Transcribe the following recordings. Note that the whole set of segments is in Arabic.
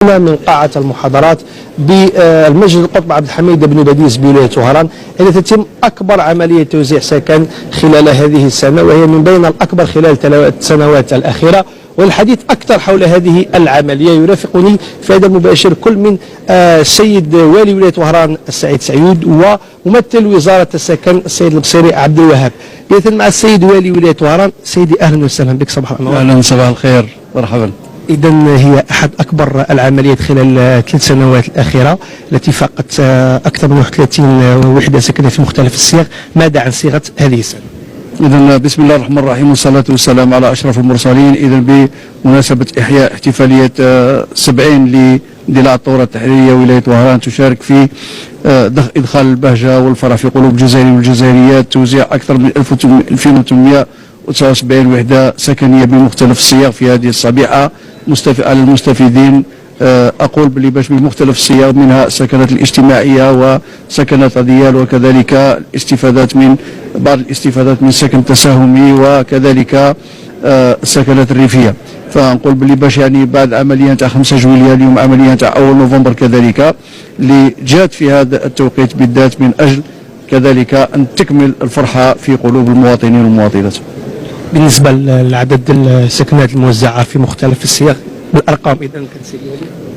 من قاعة المحاضرات بالمسجد القطب عبد الحميد بن باديس بولاية وهران، حيث تتم أكبر عملية توزيع سكن خلال هذه السنة، وهي من بين الأكبر خلال السنوات الأخيرة. والحديث أكثر حول هذه العملية يرافقني في هذا المباشر كل من السيد والي ولاية وهران السعيد سعيود وممثل وزارة السكن السيد البصيري عبد الوهاب. بداية مع السيد والي ولاية وهران. سيدي أهلا وسهلا بك، صباح النور. أهلا، صباح الخير، مرحبا. إذا هي أحد أكبر العمليات خلال 3 سنوات الأخيرة التي فاقت أكثر من 31 وحدة سكنية في مختلف الصيغ. ماذا عن صيغة هذه السنة؟ إذا بسم الله الرحمن الرحيم، والصلاة والسلام على أشرف المرسلين. إذا بمناسبة إحياء احتفالية 70 لاندلاع الثورة التحريرية، ولاية وهران تشارك في إدخال البهجة والفرح في قلوب الجزائريين والجزائريات، توزيع أكثر من 2879 وحدة سكنية بمختلف الصيغ في هذه الصبيحة على المستفيدين. أقول بلي باش بمختلف الصيغ، منها السكنات الاجتماعية وسكنات الديال، وكذلك الاستفادات من بعض الاستفادات من السكن التساهمي، وكذلك السكنات الريفية. فنقول بلي باش يعني بعد عملية تاع 5 جويلية اليوم عملية تاع أول نوفمبر كذلك اللي جات في هذا التوقيت بالذات من أجل كذلك أن تكمل الفرحة في قلوب المواطنين والمواطنات. بالنسبة لعدد السكنات الموزعة في مختلف الصيغ بالأرقام، إذا كان سيدي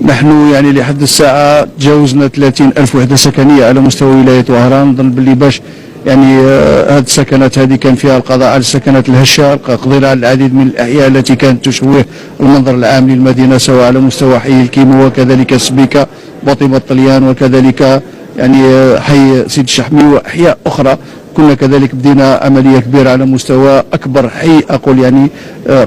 نحن يعني لحد الساعة تجاوزنا 30,000 وحدة سكنية على مستوى ولاية وهران. نظن باللي باش يعني هذه السكنات هذه كان فيها القضاء على السكنات الهشة، قضينا على العديد من الأحياء التي كانت تشوه المنظر العام للمدينة، سواء على مستوى حي الكيمو وكذلك السبيكة بوطيمة الطليان، وكذلك يعني حي سيد الشحمي وأحياء أخرى. كنا كذلك بدينا عملية كبيرة على مستوى أكبر حي، أقول يعني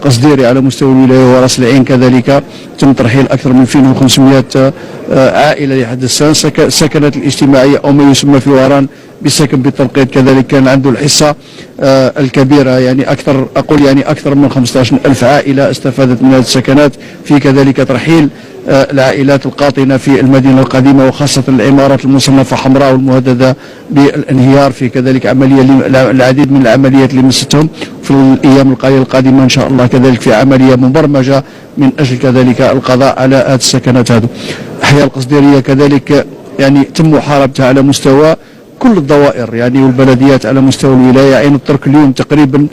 قصديري على مستوى الولاية وراس العين، كذلك تم ترحيل أكثر من 2500 عائلة لحد السنة. السكنات الاجتماعية أو ما يسمى في وهران بالسكن بالتنقيط كذلك كان عنده الحصة الكبيرة، يعني أكثر أقول يعني أكثر من 15,000 عائلة استفادت من هذه السكنات، في كذلك ترحيل العائلات القاطنة في المدينة القديمة، وخاصة العمارات المصنفة حمراء والمهددة بالانهيار، في كذلك عملية العديد من العمليات اللي مستهم في الأيام القليلة القادمة إن شاء الله، كذلك في عملية مبرمجة من أجل كذلك القضاء على هذه السكنات هذو. أحياء القصديرية كذلك يعني تم محاربتها على مستوى كل الدوائر يعني والبلديات على مستوى الولاية. عين الترك اليوم تقريبا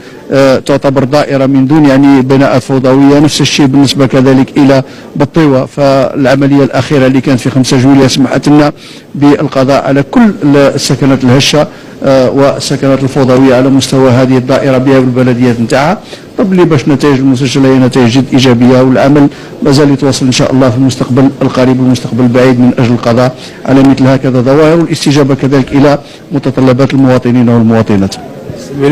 تعتبر دائرة من دون يعني بناءات فوضوية. نفس الشيء بالنسبة كذلك إلى بطيوة. فالعملية الأخيرة اللي كانت في 5 جويلية سمحت لنا بالقضاء على كل السكنات الهشة والسكنات الفوضوية على مستوى هذه الدائرة بها والبلديات نتاعها. طب لي باش نتائج المستشفى هي نتائج جد إيجابية، والعمل مازال يتواصل إن شاء الله في المستقبل القريب والمستقبل البعيد من أجل القضاء على مثل هكذا ظواهر، والاستجابة كذلك إلى متطلبات المواطنين والمواطنات.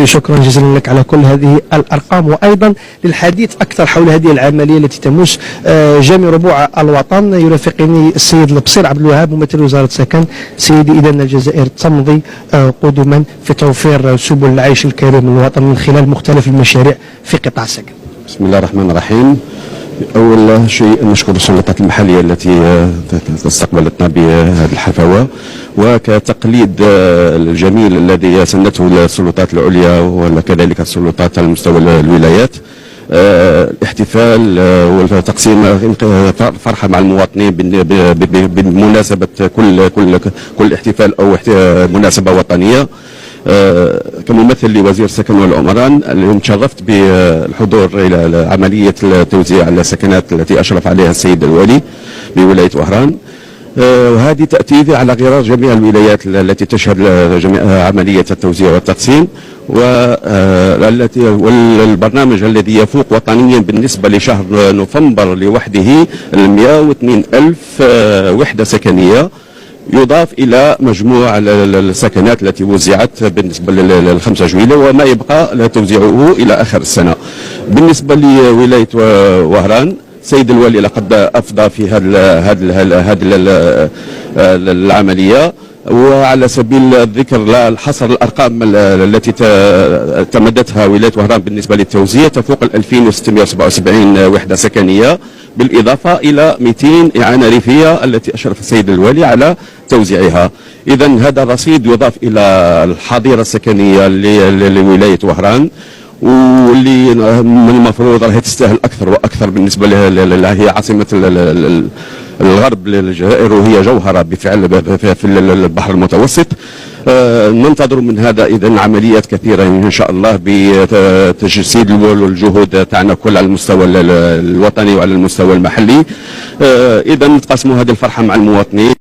شكرا جزيلا لك على كل هذه الأرقام، وأيضا للحديث أكثر حول هذه العملية التي تمس جميع ربوع الوطن. يرافقني السيد البصير عبد الوهاب ممثل وزارة السكن. سيدي، إذا الجزائر تمضي قدما في توفير سبل العيش الكريم للوطن من خلال مختلف المشاريع في قطاع السكن. بسم الله الرحمن الرحيم. أول شيء نشكر السلطات المحلية التي استقبلتنا بهذه الحفاوة، وكتقليد الجميل الذي سنته السلطات العليا وكذلك السلطات على مستوى الولايات. الاحتفال والتقسيم فرحة مع المواطنين بمناسبة كل احتفال أو مناسبة وطنية. كممثل لوزير السكن والعمران اليوم تشرفت بالحضور إلى عملية توزيع السكنات التي أشرف عليها السيد الوالي بولاية وهران، وهذه تأتي على غرار جميع الولايات التي تشهد عملية التوزيع والتقسيم، والبرنامج الذي يفوق وطنيا بالنسبة لشهر نوفمبر لوحده 102,000 وحدة سكنية، يضاف إلى مجموع السكنات التي وزعت بالنسبة لل5 جويلية، وما يبقى لا توزيعه إلى آخر السنة. بالنسبة لولاية وهران، سيد الوالي لقد أفضى في هذه العملية، وعلى سبيل الذكر لا الحصر الأرقام التي تمدتها ولاية وهران بالنسبة للتوزيع تفوق 2677 وحدة سكنية، بالإضافة إلى 200 إعانة ريفية التي أشرف السيد الوالي على توزيعها. إذا هذا الرصيد يضاف إلى الحظيرة السكنية لولاية وهران، واللي من المفروض راهي تستاهل أكثر وأكثر بالنسبة لها. هي عاصمة الغرب للجزائر، وهي جوهرة بالفعل في البحر المتوسط. ننتظر من هذا إذن عمليات كثيرة إن شاء الله بتجسيد الجهود تاعنا كل على المستوى الوطني وعلى المستوى المحلي. إذا نتقاسموا هذه الفرحة مع المواطنين.